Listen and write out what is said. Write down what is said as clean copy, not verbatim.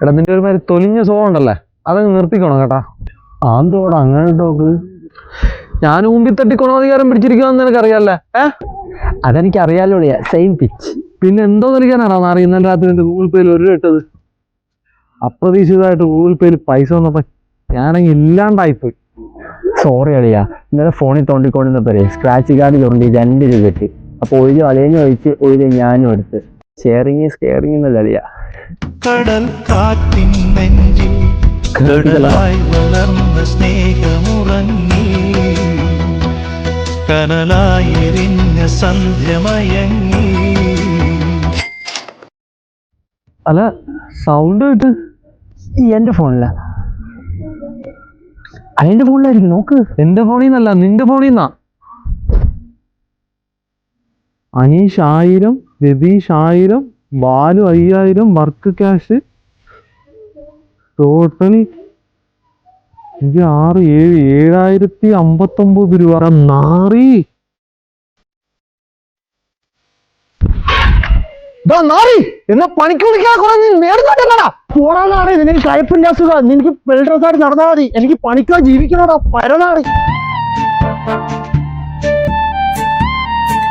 എടാ നിന്റെ ഒരു മാതിരി തൊലിഞ്ഞ സ്വഭാവം ഉണ്ടല്ലേ, അതങ്ങ് നിർത്തിക്കോണം കേട്ടാ. ആന്തോടാ അങ്ങനെ ടോക്ക്? ഞാൻ ഊമ്പി തട്ടിക്കോണാധികാരം പിടിച്ചിരിക്കുമെന്ന് നിനക്കറിയാല്ലേ? അതെനിക്ക് അറിയാലോടിയാ, സെയിം പിച്ച്. പിന്നെ എന്തോ കളിക്കാനാണോ നാറി ഇന്നലെ രാത്രി എന്റെ ഗൂഗിൾ പേയിൽ ഒരു ഇട്ടത്? അപ്രതീക്ഷിതമായിട്ട് ഗൂഗിൾ പേയിൽ പൈസ വന്നപ്പോ ഞാനങ്ങ് ഇല്ലാണ്ടായിപ്പോയി. സോറി അളിയാ, ഇന്നലെ ഫോണിൽ തോണ്ടിക്കൊണ്ടിരുന്നപ്പോഴേ സ്ക്രാച്ച് കാർഡ് ചുരുണ്ടി 2 രൂപ കിട്ടി. അപ്പൊ ഒരു അളിയനും ഒഴിച്ച് ഒരു ഞാനും എടുത്ത്. ഷെയറിങ് സ്കെയറിങ് എന്നല്ല അളിയാ. കടൽ കാറ്റിൻ നെഞ്ചിൽ കടലായി വളർന്ന സ്നേഹമുറങ്ങി, കനലായെരിഞ്ഞ സന്ധ്യമയങ്ങി. അല്ല സൗണ്ട് കേട്ട് എന്റെ ഫോണില, അളിയന്റെ ഫോണിലായിരിക്കും നോക്ക്. എന്റെ ഫോണിൽ നിന്നല്ല, നിന്റെ ഫോണിൽ നിന്നാ. Aneesh 1000, Ratheesh 1000, Balu 5000 work cash totally 6, 7, 7059 രൂപ. നാറി എന്നാ പണിക്ക് വിളിക്കാ പോടാനാടേ, നിനക്ക് കയ്പിന്റെ അസുഖം. നിനക്ക് വെൽഡ്രസ്സായിട്ട് നടന്നാൽ മതി. എനിക്ക് പണിക്കോ ജീവിക്കണോടാ പരനാട്.